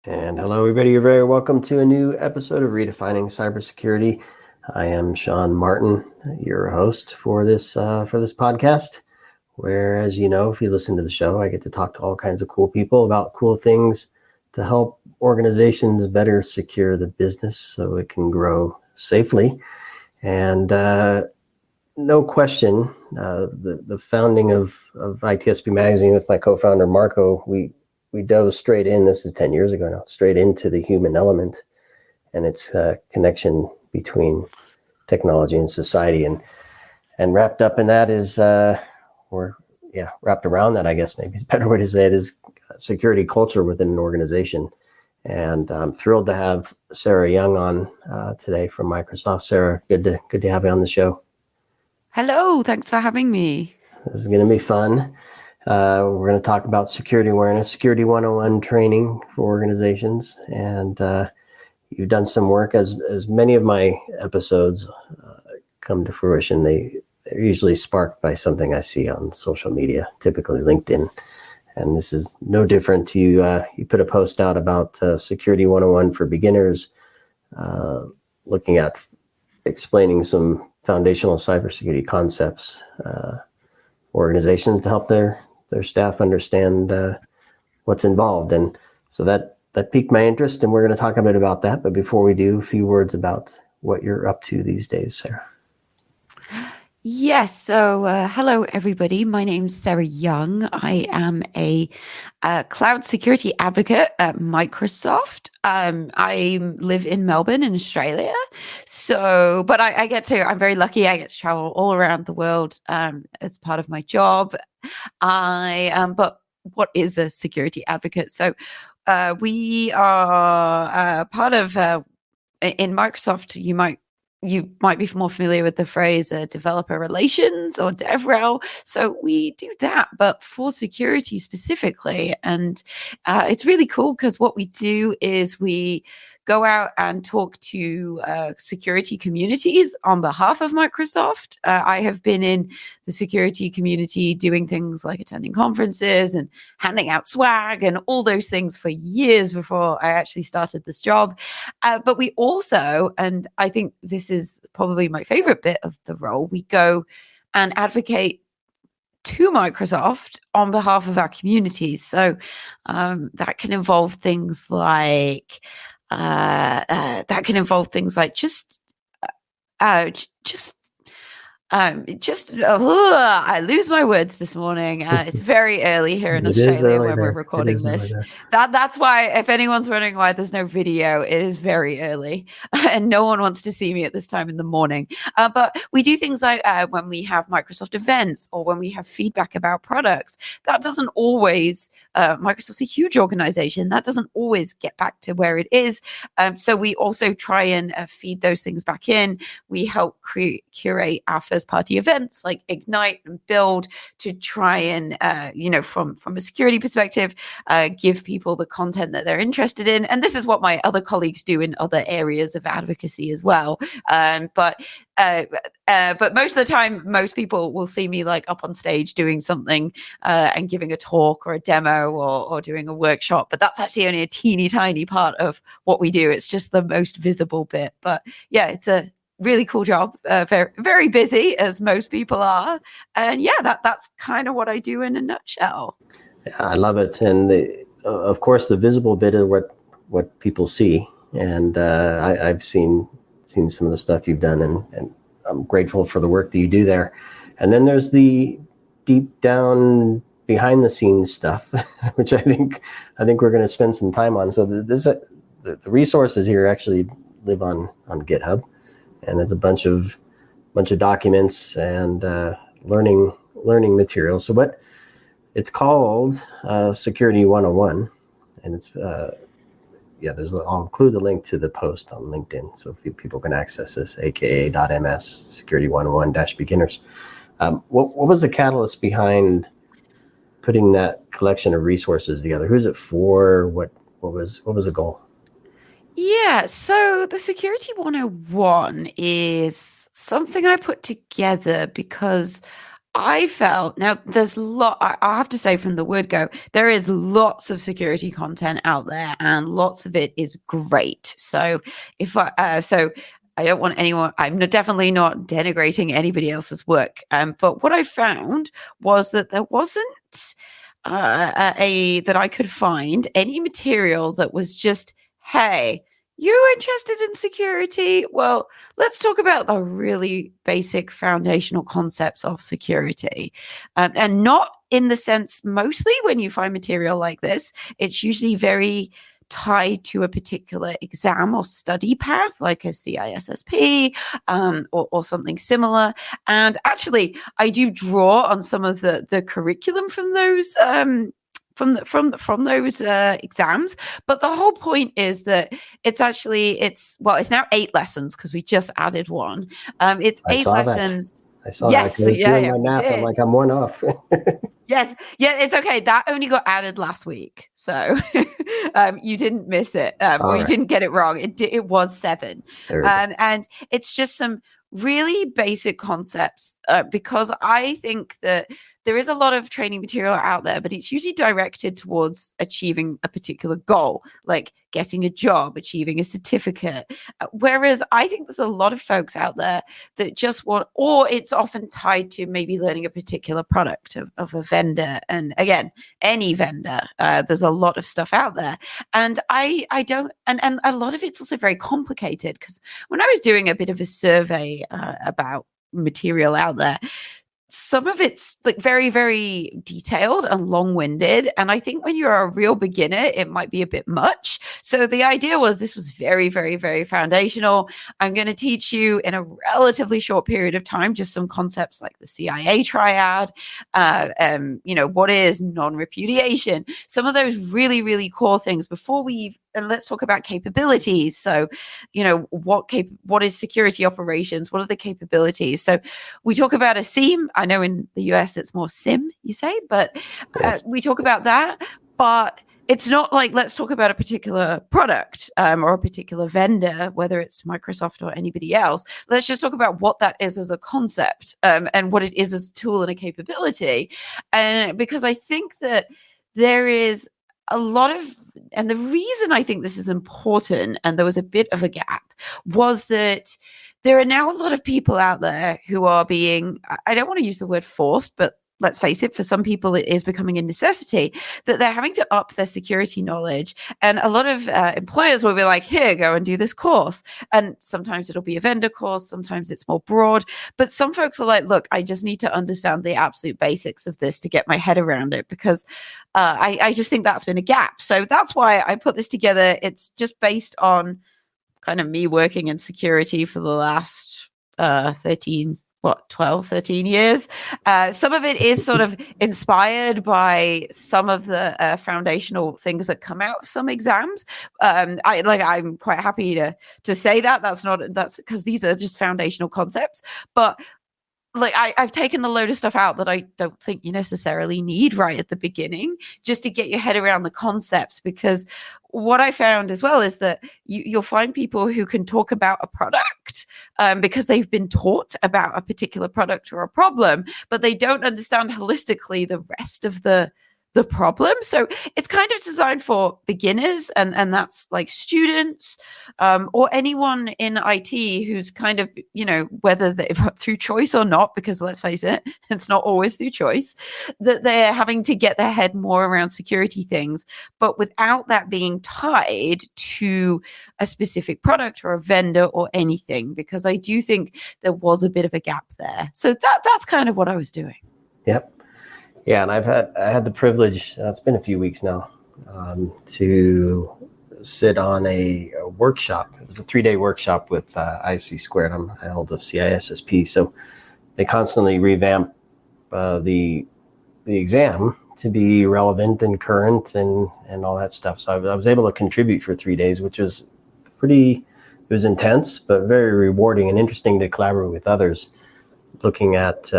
And hello, everybody. You're very welcome to a new episode of Redefining Cybersecurity. I am Sean Martin, your host for this podcast. Where, as you know, if you listen to the show, I get to talk to all kinds of cool people about cool things to help organizations better secure the business so it can grow safely. And no question, the founding of ITSP Magazine with my co-founder Marco, we dove straight in. This is 10 years ago now, straight into the human element and its connection between technology and society, and wrapped up in that is wrapped around that, I guess maybe is a better way to say it, is security culture within an organization. And I'm thrilled to have Sarah Young on today from Microsoft. Sarah, good to have you on the show. Hello, thanks for having me. This is going to be fun. We're going to talk about security awareness, Security 101 training for organizations. And you've done some work, as many of my episodes come to fruition. They're usually sparked by something I see on social media, typically LinkedIn. And this is no different. You put a post out about Security 101 for beginners, looking at explaining some foundational cybersecurity concepts, organizations to help their staff understand what's involved. And so that piqued my interest, and we're going to talk a bit about that. But before we do, a few words about what you're up to these days, Sarah. Yes, so hello, everybody. My name's Sarah Young. I am a cloud security advocate at Microsoft. I live in Melbourne in Australia. But I'm very lucky. I get to travel all around the world as part of my job. But what is a security advocate? So we are part of, in Microsoft, you might be more familiar with the phrase developer relations or DevRel. So we do that, but for security specifically. And it's really cool because what we do is we go out and talk to security communities on behalf of Microsoft. I have been in the security community doing things like attending conferences and handing out swag and all those things for years before I actually started this job. But we also, and I think this is probably my favorite bit of the role, we go and advocate to Microsoft on behalf of our communities. So that can involve things like I lose my words this morning. It's very early here in Australia when we're recording this. That's why, if anyone's wondering why there's no video, it is very early and no one wants to see me at this time in the morning. But we do things like when we have Microsoft events or when we have feedback about products. That doesn't always, Microsoft's a huge organization. That doesn't always get back to where it is. So we also try and feed those things back in. We help curate our first party events like Ignite and Build to try and, from a security perspective, give people the content that they're interested in. And this is what my other colleagues do in other areas of advocacy as well. But most of the time, most people will see me like up on stage doing something and giving a talk or a demo or doing a workshop. But that's actually only a teeny tiny part of what we do. It's just the most visible bit. But yeah, it's a really cool job, very, very busy as most people are. And yeah, that's kind of what I do in a nutshell. Yeah, I love it. And of course, the visible bit of what people see. And I've seen some of the stuff you've done, and I'm grateful for the work that you do there. And then there's the deep down behind the scenes stuff, which I think we're going to spend some time on. So the resources here actually live on GitHub. And there's a bunch of documents and learning materials. So what it's called, Security 101, and it's I'll include the link to the post on LinkedIn so people can access this, aka.ms Security 101-beginners. What was the catalyst behind putting that collection of resources together? Who's it for? What was the goal? Yeah, so the Security 101 is something I put together because I felt now there's I have to say from the word go, there is lots of security content out there and lots of it is great. So if I don't want anyone, definitely not denigrating anybody else's work. But what I found was that there wasn't that I could find any material that was just, hey, you interested in security? Well, let's talk about the really basic foundational concepts of security. And not in the sense, mostly when you find material like this, it's usually very tied to a particular exam or study path, like a CISSP or something similar. And actually, I do draw on some of the curriculum from those from those exams. But the whole point is that it's now 8 lessons because we just added one. It's 8 lessons. I saw that. I was doing my math. I'm like, I'm one off. Yes. Yeah, it's okay. That only got added last week. So you didn't miss it. Or you didn't get it wrong. It was 7. And it's just some really basic concepts because I think that there is a lot of training material out there, but it's usually directed towards achieving a particular goal, like getting a job, achieving a certificate. Whereas I think there's a lot of folks out there that just want, or it's often tied to maybe learning a particular product of a vendor. And again, any vendor, there's a lot of stuff out there. And I don't, and a lot of it's also very complicated because when I was doing a bit of a survey about material out there, some of it's like very, very detailed and long-winded. And I think when you're a real beginner, it might be a bit much. So the idea was this was very, very, very foundational. I'm going to teach you in a relatively short period of time, just some concepts like the CIA triad, what is non-repudiation, some of those really, really core things before and let's talk about capabilities. So, what is security operations? What are the capabilities? So we talk about a SIEM. I know in the US it's more SIM, you say, but yes. We talk about that. But it's not like let's talk about a particular product or a particular vendor, whether it's Microsoft or anybody else. Let's just talk about what that is as a concept and what it is as a tool and a capability. And because I think that there is a lot of, and the reason I think this is important, and there was a bit of a gap, was that there are now a lot of people out there who are being, I don't want to use the word forced, but let's face it, for some people it is becoming a necessity that they're having to up their security knowledge. And a lot of employers will be like, here, go and do this course. And sometimes it'll be a vendor course, sometimes it's more broad. But some folks are like, look, I just need to understand the absolute basics of this to get my head around it, because I just think that's been a gap. So that's why I put this together. It's just based on kind of me working in security for the last 12, 13 years. Some of it is sort of inspired by some of the foundational things that come out of some exams. I'm quite happy to say that's because these are just foundational concepts, but like I've taken a load of stuff out that I don't think you necessarily need right at the beginning, just to get your head around the concepts. Because what I found as well is that you'll find people who can talk about a product because they've been taught about a particular product or a problem, but they don't understand holistically the rest of the problem. So it's kind of designed for beginners, and that's like students or anyone in IT who's kind of, whether they've through choice or not, because let's face it, it's not always through choice, that they're having to get their head more around security things, but without that being tied to a specific product or a vendor or anything, because I do think there was a bit of a gap there. So that's kind of what I was doing. Yep. Yeah, and I had the privilege, it's been a few weeks now, to sit on a workshop. It was a 3-day workshop with IC Squared. I hold a CISSP, so they constantly revamp the exam to be relevant and current and all that stuff. So I was able to contribute for 3 days, which was it was intense, but very rewarding and interesting to collaborate with others, looking at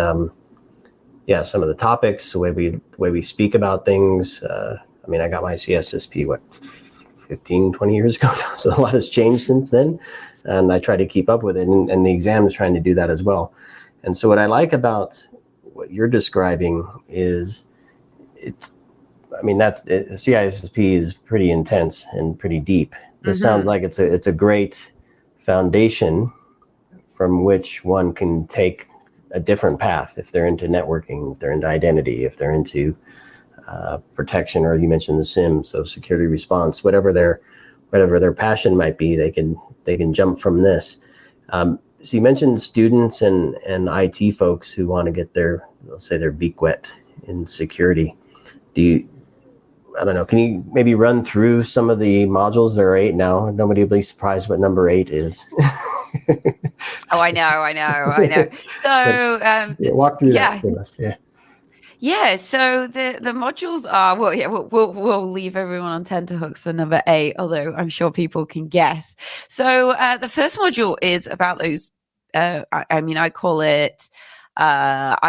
some of the topics, the way we speak about things. I got my CSSP, 15, 20 years ago now, so a lot has changed since then, and I try to keep up with it, and the exam is trying to do that as well. And so what I like about what you're describing is CISSP is pretty intense and pretty deep. This sounds like it's a great foundation from which one can take a different path if they're into networking, if they're into identity, if they're into protection, or you mentioned the SIM, so security response, whatever their passion might be, they can jump from this. So you mentioned students and IT folks who want to get their beak wet in security. I don't know, can you maybe run through some of the modules? There are 8 now. Nobody will be surprised what number 8 is. Oh, I know. So walk through that for us. Yeah, so the modules are, we'll leave everyone on tenterhooks for number 8, although I'm sure people can guess. So the first module is about those, I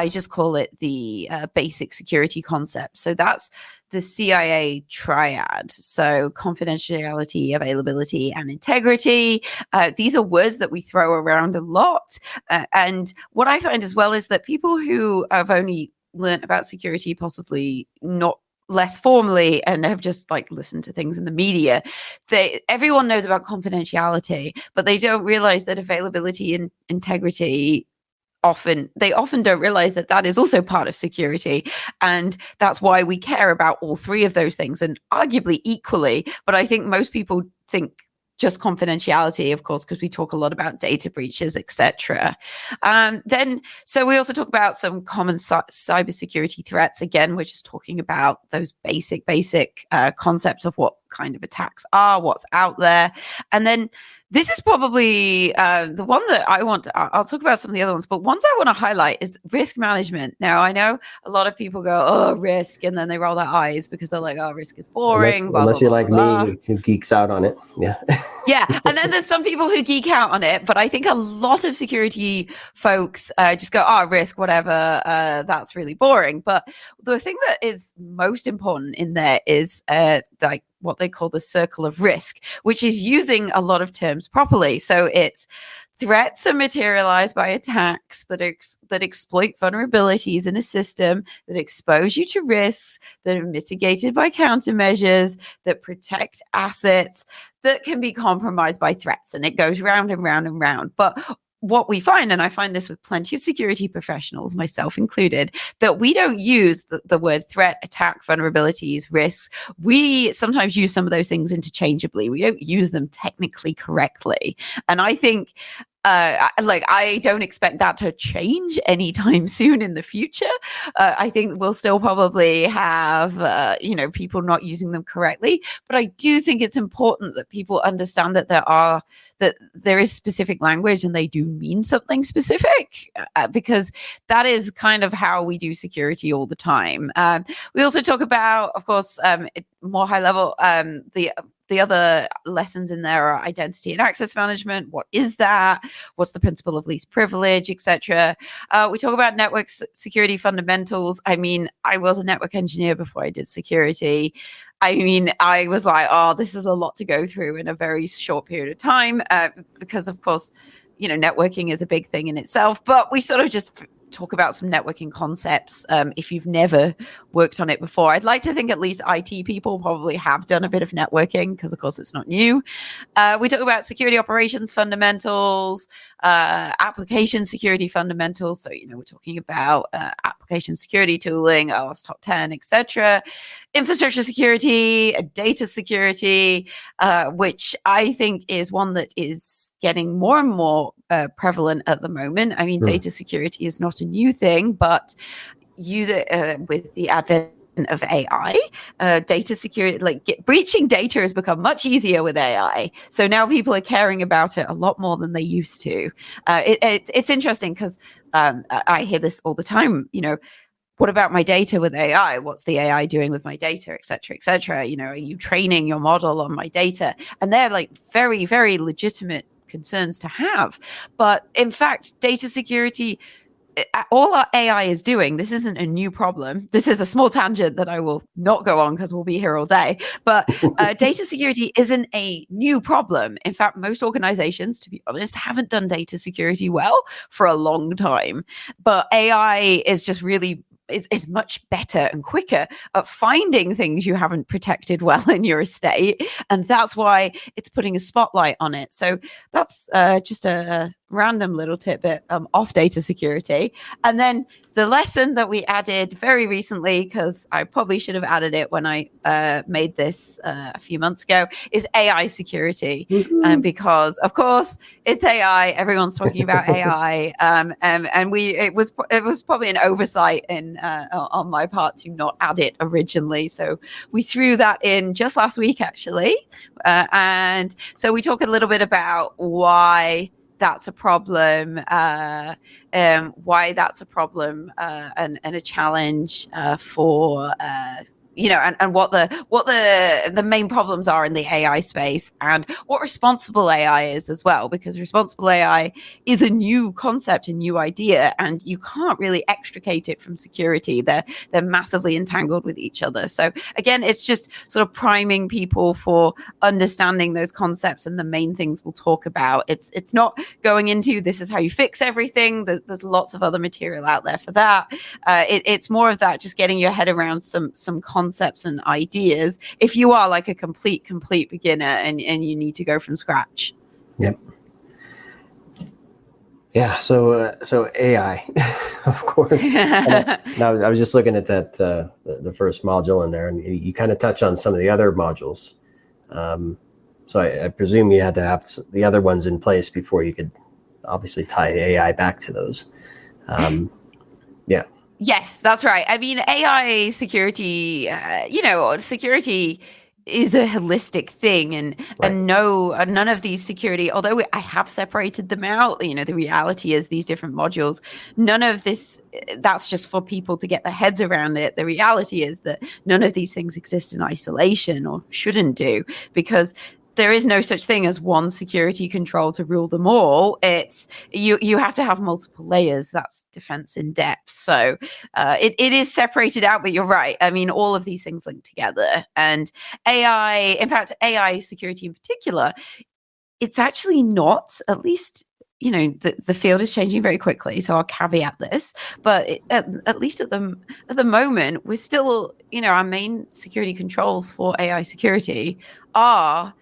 just call it the basic security concepts. So that's the CIA triad. So confidentiality, availability, and integrity. These are words that we throw around a lot. And what I find as well is that people who have only learned about security, possibly not less formally, and have just listened to things in the media, everyone knows about confidentiality, but they don't realize that availability and integrity often don't realize that is also part of security. And that's why we care about all 3 of those things, and arguably equally. But I think most people think just confidentiality, of course, because we talk a lot about data breaches, etc. So we also talk about some common cybersecurity threats, again, which is talking about those basic concepts of what kind of attacks are, what's out there. And then this is probably the one that I'll talk about some of the other ones, but ones I want to highlight is risk management. Now, I know a lot of people go, oh, risk, and then they roll their eyes because they're like, oh, risk is boring. Unless you're like me, who geeks out on it. Yeah. Yeah. And then there's some people who geek out on it, but I think a lot of security folks just go, oh, risk, whatever. That's really boring. But the thing that is most important in there is what they call the circle of risk, which is using a lot of terms properly. So it's threats are materialized by attacks that exploit vulnerabilities in a system, that expose you to risks, that are mitigated by countermeasures, that protect assets, that can be compromised by threats. And it goes round and round and round. But what we find, and I find this with plenty of security professionals, myself included, that we don't use the word threat, attack, vulnerabilities, risks. We sometimes use some of those things interchangeably. We don't use them technically correctly. And I think I don't expect that to change anytime soon in the future. I think we'll still probably have, people not using them correctly. But I do think it's important that people understand that there is specific language and they do mean something specific, because that is kind of how we do security all the time. We also talk about, of course, more high level, the other lessons in there are identity and access management. What is that? What's the principle of least privilege, etc. We talk about network security fundamentals. I mean, I was a network engineer before I did security. I mean, I was like, oh, this is a lot to go through in a very short period of time, because, of course, networking is a big thing in itself. But we sort of just talk about some networking concepts if you've never worked on it before. I'd like to think at least IT people probably have done a bit of networking, because of course it's not new. We talk about security operations fundamentals, application security fundamentals. So, we're talking about application security tooling, OWASP top 10, etc. Infrastructure security, data security, which I think is one that is getting more and more prevalent at the moment. I mean, data security is not a new thing, but use it with the advent of AI. Data security, breaching data has become much easier with AI. So now people are caring about it a lot more than they used to. It's interesting because I hear this all the time, what about my data with AI? What's the AI doing with my data, et cetera, et cetera? Are you training your model on my data? And they're very, very legitimate concerns to have. But in fact, data security all our AI is doing, this isn't a new problem. This is a small tangent that I will not go on because we'll be here all day. But data security isn't a new problem. In fact, most organizations, to be honest, haven't done data security well for a long time. But AI is just really is much better and quicker at finding things you haven't protected well in your estate. And that's why it's putting a spotlight on it. So that's just a random little tidbit off data security. And then the lesson that we added very recently, because I probably should have added it when I made this a few months ago, is AI security. Because of course it's AI, everyone's talking about AI, and it was probably an oversight on my part to not add it originally. So we threw that in just last week, actually, and so we talk a little bit about why that's a problem, and a challenge for and what the main problems are in the AI space, and what responsible AI is as well, because responsible AI is a new concept, a new idea, and you can't really extricate it from security. They're massively entangled with each other. So again, it's just sort of priming people for understanding those concepts and the main things we'll talk about. It's not going into this is how you fix everything. There's lots of other material out there for that. It's more of that, just getting your head around some concepts and ideas if you are like a complete beginner and you need to go from scratch. Yep. Yeah. So AI, of course. Now I was just looking at that the first module in there, and you kind of touch on some of the other modules. So I presume you had to have the other ones in place before you could obviously tie AI back to those. Yeah. Yes, that's right. I mean, AI security, security is a holistic thing, and none of these security, although I have separated them out, the reality is these different modules, none of this, that's just for people to get their heads around it. The reality is that none of these things exist in isolation, or shouldn't do, because there is no such thing as one security control to rule them all. It's you have to have multiple layers. That's defense in depth. So it is separated out, but you're right. I mean, all of these things link together. And AI, in fact, AI security in particular, it's actually not, at least, the field is changing very quickly, so I'll caveat this. But at least at the moment, we're still, our main security controls for AI security are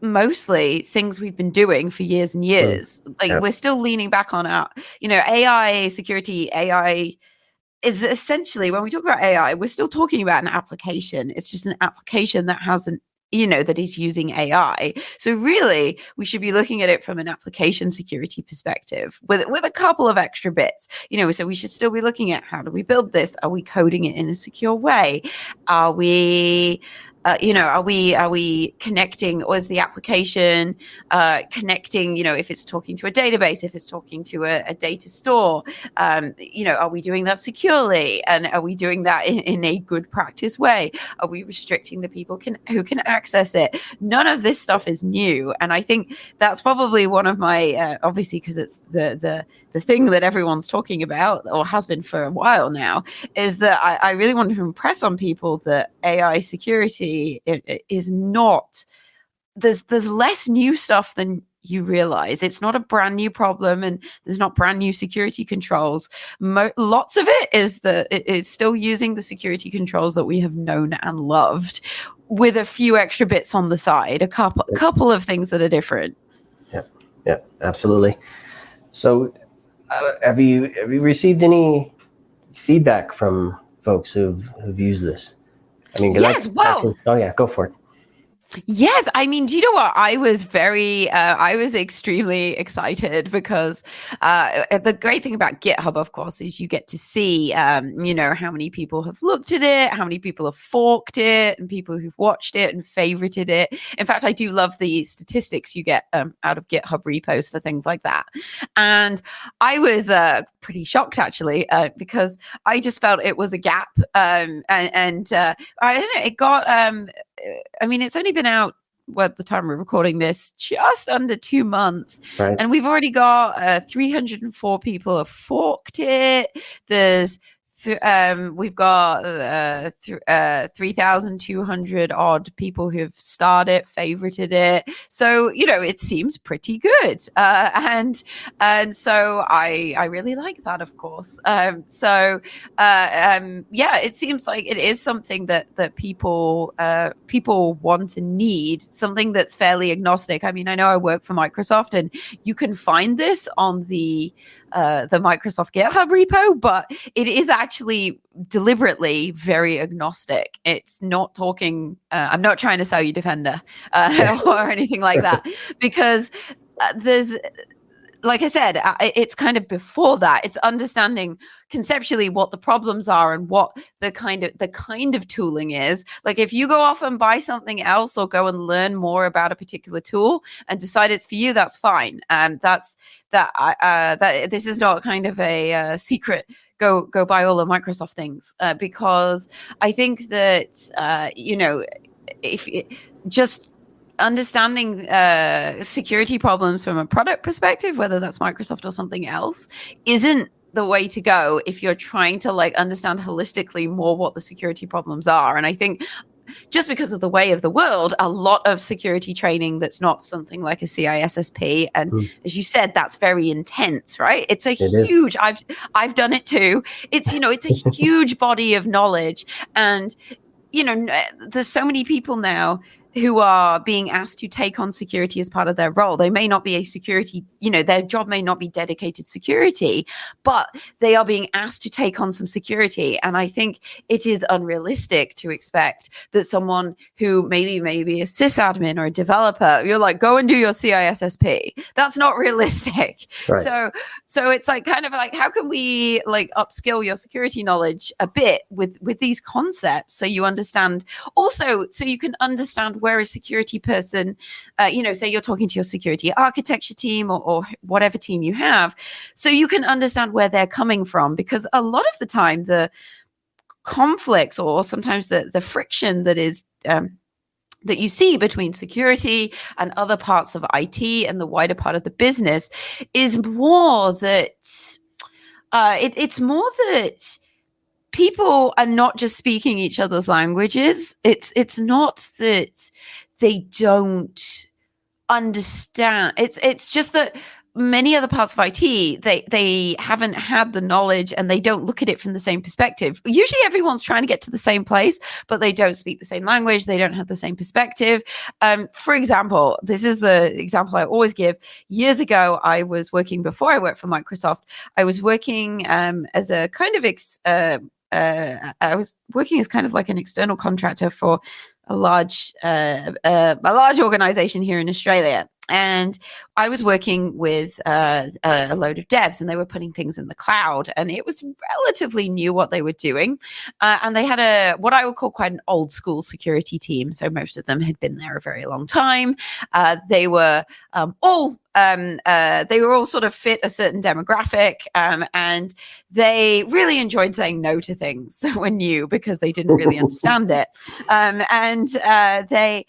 mostly things we've been doing for years and years. We're still leaning back on our, AI security. AI is essentially, when we talk about AI, we're still talking about an application. It's just an application that hasn't, that is using AI. So really, we should be looking at it from an application security perspective with a couple of extra bits, so we should still be looking at, how do we build this? Are we coding it in a secure way? Are we are we connecting, or is the application connecting, if it's talking to a database, if it's talking to a data store, are we doing that securely? And are we doing that in a good practice way? Are we restricting the people who can access it? None of this stuff is new. And I think that's probably one of my, obviously, because it's the thing that everyone's talking about, or has been for a while now, is that I really wanted to impress on people that AI security is not, there's less new stuff than you realize. It's not a brand new problem, and there's not brand new security controls. Lots of it is still using the security controls that we have known and loved, with a few extra bits on the side, a couple of things that are different. Yeah, absolutely. So have you received any feedback from folks who've used this? I mean, yes. Go for it. Yes, I mean, do you know what? I was extremely excited, because the great thing about GitHub, of course, is you get to see, how many people have looked at it, how many people have forked it, and people who've watched it and favorited it. In fact, I do love the statistics you get out of GitHub repos for things like that. And I was pretty shocked, actually, because I just felt it was a gap. I don't know, it got, it's only been out at the time we're recording this, just under 2 months. Right. And we've already got 304 people have forked it. We've got 3,200 odd people who've started, favorited it. So, it seems pretty good. And so I really like that, of course. It seems like it is something that people want and need, something that's fairly agnostic. I mean, I know I work for Microsoft, and you can find this on the Microsoft GitHub repo, but it is actually deliberately very agnostic. It's not talking, I'm not trying to sell you Defender or anything like that, because there's, like I said, it's kind of before that. It's understanding conceptually what the problems are and what the kind of tooling is. Like if you go off and buy something else or go and learn more about a particular tool and decide it's for you, that's fine. And this is not kind of a secret. Go buy all the Microsoft things because I think that if just understanding security problems from a product perspective, whether that's Microsoft or something else, isn't the way to go if you're trying to understand holistically more what the security problems are. And I think just because of the way of the world, a lot of security training that's not something like a CISSP, and as you said, that's very intense, right? It's huge. I've done it too. It's a huge body of knowledge, and there's so many people now who are being asked to take on security as part of their role. They may not be a security, their job may not be dedicated security, but they are being asked to take on some security. And I think it is unrealistic to expect that someone who maybe a sysadmin or a developer, you're like, go and do your CISSP. That's not realistic. Right. So it's kind of how can we upskill your security knowledge a bit with these concepts, so you understand, also so you can understand where a security person, say you're talking to your security architecture team or whatever team you have, so you can understand where they're coming from. Because a lot of the time, the conflicts or sometimes the friction that is that you see between security and other parts of IT and the wider part of the business is more that it's more that people are not just speaking each other's languages. It's not that they don't understand. It's just that many other parts of IT, they haven't had the knowledge and they don't look at it from the same perspective. Usually everyone's trying to get to the same place, but they don't speak the same language. They don't have the same perspective. For example, this is the example I always give. Years ago, I was working, before I worked for Microsoft, I was working as a kind of I was working as kind of like an external contractor for a large organization here in Australia. And I was working with a load of devs, and they were putting things in the cloud, and it was relatively new what they were doing. And they had what I would call quite an old school security team. So most of them had been there a very long time. They were all sort of fit a certain demographic, and they really enjoyed saying no to things that were new because they didn't really understand it. And I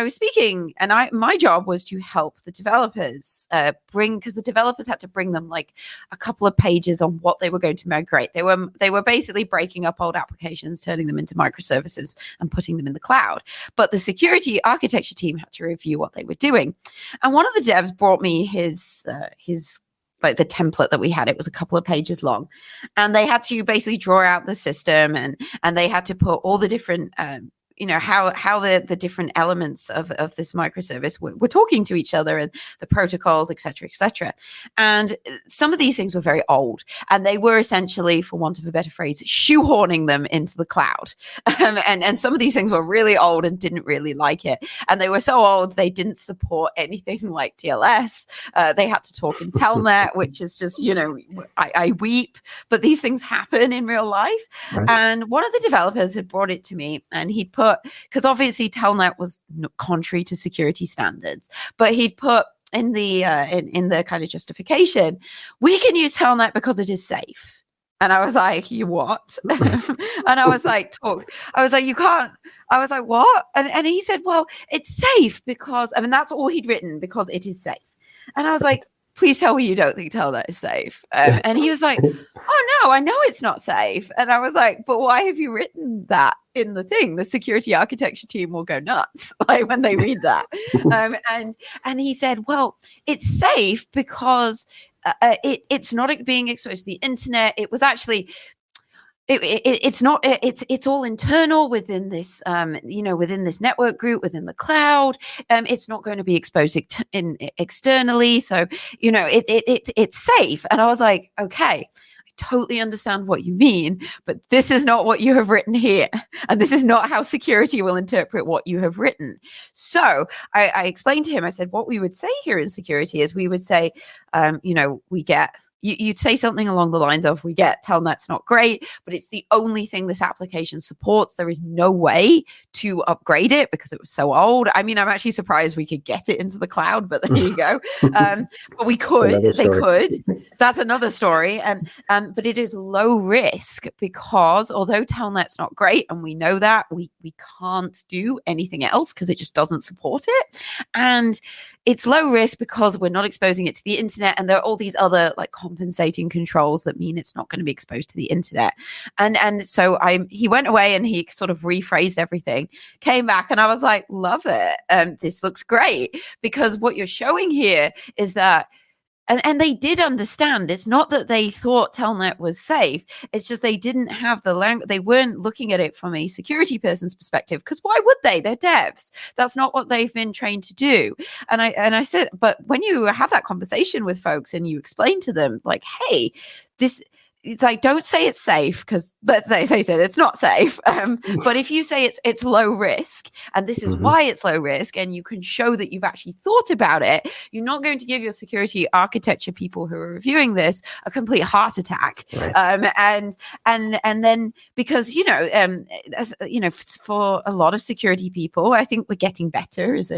was speaking, and my job was to help the developers because the developers had to bring them a couple of pages on what they were going to migrate. They were basically breaking up old applications, turning them into microservices and putting them in the cloud. But the security architecture team had to review what they were doing. And one of the devs brought me his the template that we had. It was a couple of pages long, and they had to basically draw out the system, and they had to put all the different how the different elements of this microservice were talking to each other, and the protocols, et cetera. And some of these things were very old, and they were essentially, for want of a better phrase, shoehorning them into the cloud. And some of these things were really old and didn't really like it. And they were so old, they didn't support anything like TLS. They had to talk in Telnet, which is just, I weep, but these things happen in real life. Right. And one of the developers had brought it to me, and he'd put, because obviously Telnet was contrary to security standards, but he'd put in the kind of justification, we can use Telnet because it is safe. And I was like, you what? And I was like, talk. I was like, you can't. I was like, what? And he said, well, it's safe because, I mean, that's all he'd written, because it is safe. And I was like, please tell me you don't think Telnet is safe. And he was like, oh no, I know it's not safe. And I was like, but why have you written that in the thing? The security architecture team will go nuts like when they read that. And he said, well, it's safe because it's not being exposed to the internet. It was actually it's not it's all internal within this within this network group, within the cloud. It's not going to be exposed externally, so it's safe. And I was like, okay, I totally understand what you mean, but this is not what you have written here, and this is not how security will interpret what you have written. So I explained to him, I said, what we would say here in security is we would say, we get, you'd say something along the lines of, we get Telnet's not great, but it's the only thing this application supports. There is no way to upgrade it because it was so old. I mean, I'm actually surprised we could get it into the cloud, but there you go. But we could, they could. That's another story. And but it is low risk because although Telnet's not great, and we know that, we can't do anything else because it just doesn't support it. And it's low risk because we're not exposing it to the internet, and there are all these other like compensating controls that mean it's not going to be exposed to the internet. And so he went away and he sort of rephrased everything, came back, and I was like, love it. This looks great, because what you're showing here is that, and they did understand. It's not that they thought Telnet was safe. It's just they didn't have the language. They weren't looking at it from a security person's perspective, because why would they? They're devs. That's not what they've been trained to do. And I said, but when you have that conversation with folks and you explain to them, like, hey, this, it's like, don't say it's safe, because let's say they said it's not safe. But if you say it's low risk, and this is why it's low risk, and you can show that you've actually thought about it, you're not going to give your security architecture people who are reviewing this a complete heart attack. Right. And then, because for a lot of security people, I think we're getting better as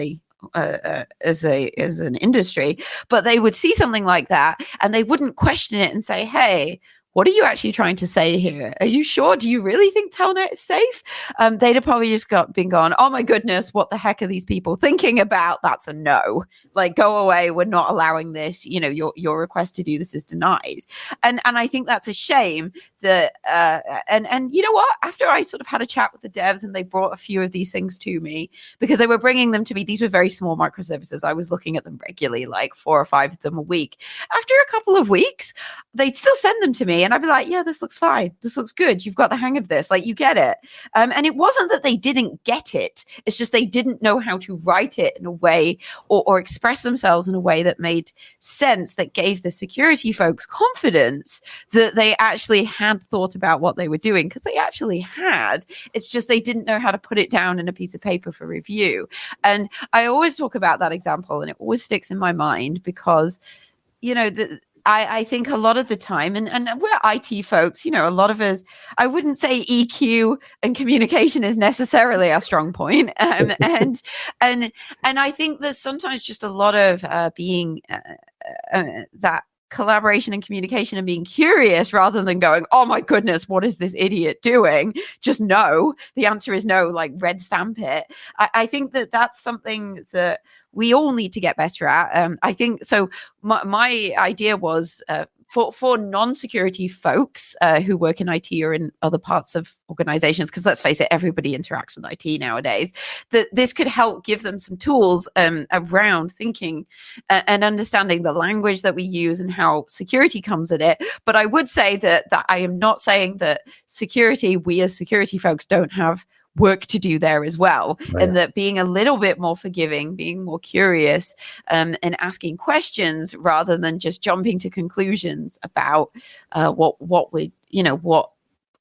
an industry, but they would see something like that and they wouldn't question it and say, hey, what are you actually trying to say here? Are you sure? Do you really think Telnet is safe? They'd have probably just been gone, oh my goodness, what the heck are these people thinking about? That's a no. Like, go away. We're not allowing this. Your request to do this is denied. And I think that's a shame that, and you know what? After I sort of had a chat with the devs and they brought a few of these things to me, because they were bringing them to me. These were very small microservices. I was looking at them regularly, like 4 or 5 of them a week. After a couple of weeks, they'd still send them to me. And I'd be like, yeah, this looks fine. This looks good. You've got the hang of this. Like, you get it. And it wasn't that they didn't get it. It's just they didn't know how to write it in a way or express themselves in a way that made sense, that gave the security folks confidence that they actually had thought about what they were doing, because they actually had. It's just they didn't know how to put it down in a piece of paper for review. And I always talk about that example, and it always sticks in my mind because, I think a lot of the time, and we're IT folks, a lot of us, I wouldn't say EQ and communication is necessarily our strong point. And I think there's sometimes just a lot of being that collaboration and communication and being curious rather than going, oh my goodness, what is this idiot doing? Just no. The answer is no, like red stamp it. I think that that's something that we all need to get better at. I think so. My idea was for non-security folks who work in IT or in other parts of organizations, because let's face it, everybody interacts with IT nowadays, that this could help give them some tools around thinking and understanding the language that we use and how security comes at it. But I would say that I am not saying that we as security folks don't have work to do there as well. Right. And that being a little bit more forgiving, being more curious, and asking questions rather than just jumping to conclusions about what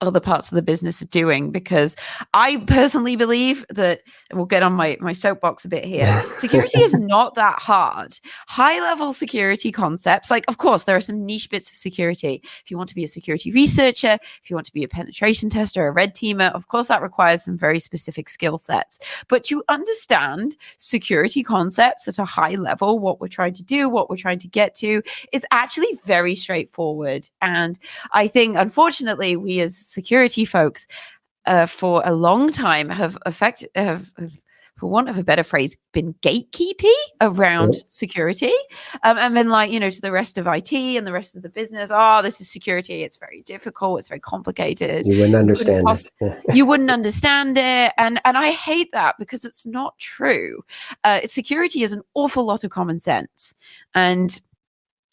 other parts of the business are doing, because I personally believe that, we'll get on my soapbox a bit here, security is not that hard. High level security concepts, like, of course, there are some niche bits of security. If you want to be a security researcher, if you want to be a penetration tester, a red teamer, of course, that requires some very specific skill sets. But to understand security concepts at a high level, what we're trying to do, what we're trying to get to, is actually very straightforward. And I think, unfortunately, we as security folks, for a long time, have for want of a better phrase, been gatekeepy around security, and been like, to the rest of IT and the rest of the business, oh, this is security. It's very difficult. It's very complicated. You wouldn't understand it. You wouldn't understand it. And I hate that, because it's not true. Security is an awful lot of common sense. And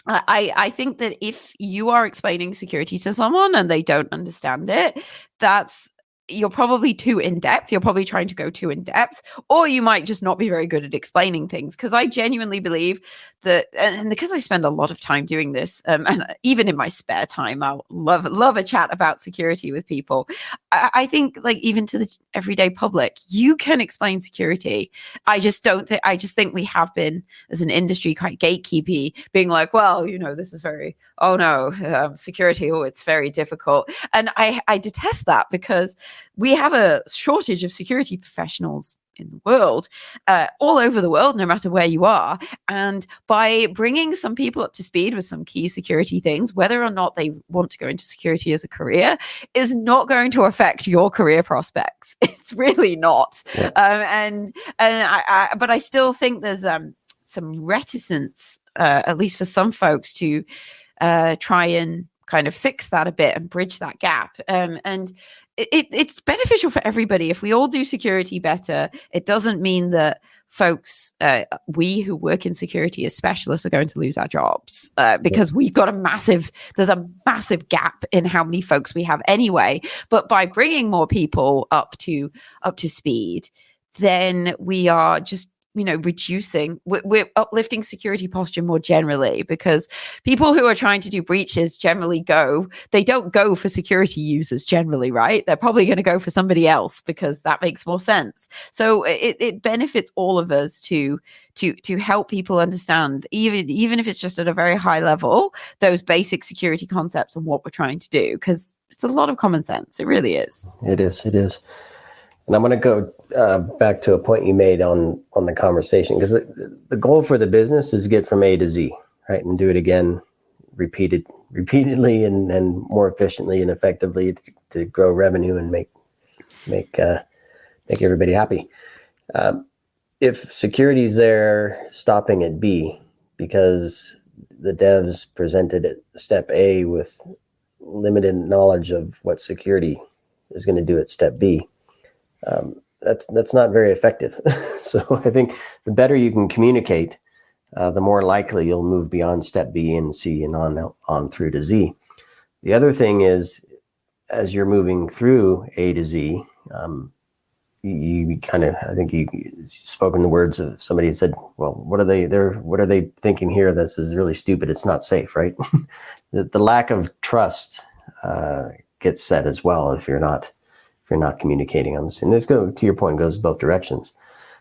I think that if you are explaining security to someone and they don't understand it, you're probably too in depth. You're probably trying to go too in depth, or you might just not be very good at explaining things. Because I genuinely believe that, and because I spend a lot of time doing this, and even in my spare time, I'll love a chat about security with people. I think, like, even to the everyday public, you can explain security. I just think we have been, as an industry, quite gatekeepy, being like, well, this is very, security, it's very difficult. And I detest that, because we have a shortage of security professionals in the world, all over the world, no matter where you are. And by bringing some people up to speed with some key security things, whether or not they want to go into security as a career, is not going to affect your career prospects. It's really not. Yeah. But I still think there's some reticence, at least for some folks, to try and kind of fix that a bit and bridge that gap. And it's beneficial for everybody. If we all do security better, it doesn't mean that folks, we who work in security as specialists, are going to lose our jobs, because there's a massive gap in how many folks we have anyway. But by bringing more people up to speed, then we are just, we're uplifting security posture more generally, because people who are trying to do breaches generally they don't go for security users generally, right? They're probably going to go for somebody else, because that makes more sense. So it benefits all of us to help people understand, even if it's just at a very high level, those basic security concepts and what we're trying to do, because it's a lot of common sense. It really is. It is. And I'm going to go back to a point you made on the conversation, because the goal for the business is to get from A to Z, right? And do it again, repeatedly and more efficiently and effectively to grow revenue and make everybody happy. If security is there stopping at B because the devs presented at step A with limited knowledge of what security is going to do at step B, that's not very effective. So I think the better you can communicate, the more likely you'll move beyond step B and C and on through to Z. The other thing is, as you're moving through A to Z, you kind of, I think you spoke in the words of somebody who said, well, what are they thinking here? This is really stupid. It's not safe, right? The lack of trust gets set as well if you're not communicating on this. And this, to your point, goes both directions.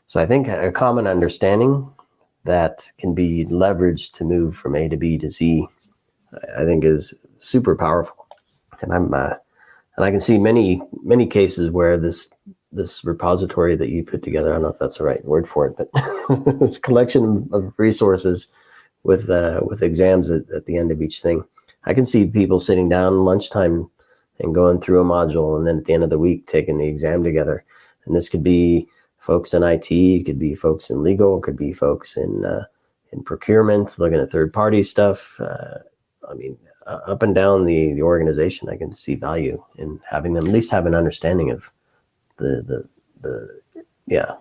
So I think a common understanding that can be leveraged to move from A to B to Z, I think, is super powerful. And I can see many cases where this repository that you put together, I don't know if that's the right word for it, but this collection of resources with exams at the end of each thing. I can see people sitting down lunchtime and going through a module, and then at the end of the week taking the exam together. And this could be folks in IT, it could be folks in legal, it could be folks in procurement, looking at third-party stuff. Up and down the organization, I can see value in having them at least have an understanding of the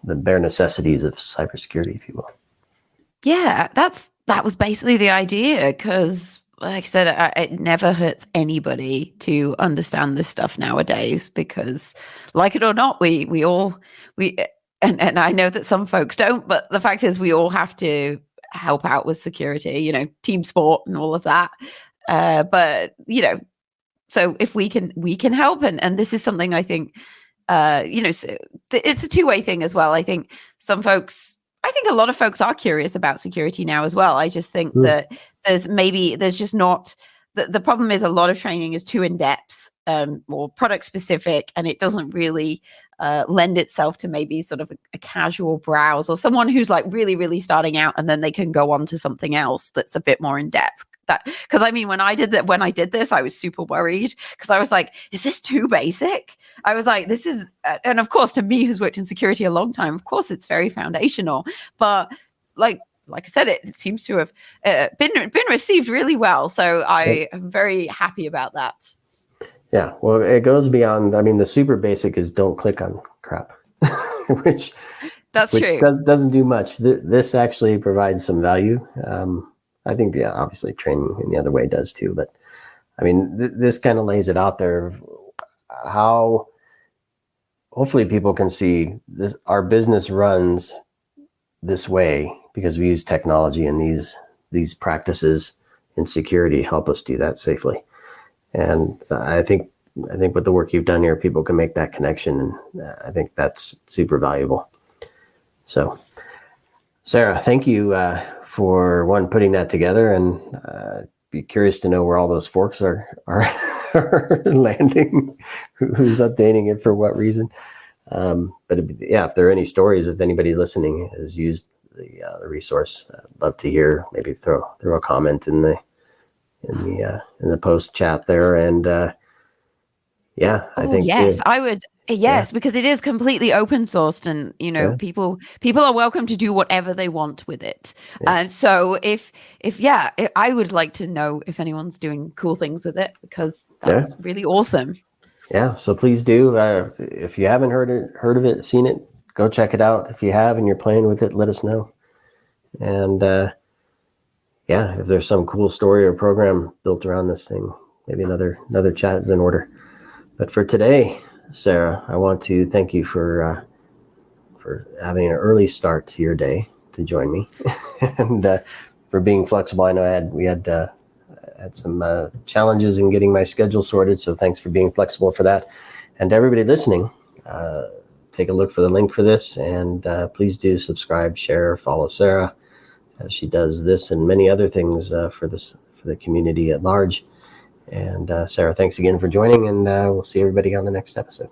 bare necessities of cybersecurity, if you will. Yeah, that was basically the idea, because, like I said, it never hurts anybody to understand this stuff nowadays, because, like it or not, we all and I know that some folks don't, but the fact is we all have to help out with security, team sport and all of that. But so if we can help, and this is something I think, it's a two-way thing as well. I think a lot of folks are curious about security now as well. I just think that there's just not, the problem is a lot of training is too in-depth, or product specific, and it doesn't really lend itself to maybe sort of a casual browse, or someone who's like really, really starting out, and then they can go on to something else that's a bit more in-depth. Because I mean, when I did this, I was super worried, because I was like, is this too basic? I was like, this is, and of course, to me, who's worked in security a long time, of course, it's very foundational. But like I said, it seems to have been received really well. So I am very happy about that. Yeah, well, it goes beyond. I mean, the super basic is don't click on crap, which true. Doesn't do much. This actually provides some value. I think, obviously training in the other way does too. But I mean, this kind of lays it out there, how hopefully people can see this. Our business runs this way because we use technology, and these practices in security help us do that safely. And I think with the work you've done here, people can make that connection, and I think that's super valuable. So, Sarah, thank you for putting that together, and be curious to know where all those forks are landing, who's updating it for what reason. But if there are any stories, if anybody listening has used the resource, I'd love to hear. Maybe throw a comment in the post chat there. And I think yes, I would. Yes, because it is completely open sourced, and people are welcome to do whatever they want with it. And so if I would like to know if anyone's doing cool things with it, because that's really awesome. Yeah, so please do. If you haven't heard of it, seen it, go check it out. If you have and you're playing with it, let us know. And if there's some cool story or program built around this thing, maybe another chat is in order. But for today, Sarah, I want to thank you for having an early start to your day to join me, and for being flexible. I know we had some challenges in getting my schedule sorted, so thanks for being flexible for that. And to everybody listening, take a look for the link for this, and please do subscribe, share, follow Sarah as she does this and many other things for the community at large. And Sarah, thanks again for joining, and we'll see everybody on the next episode.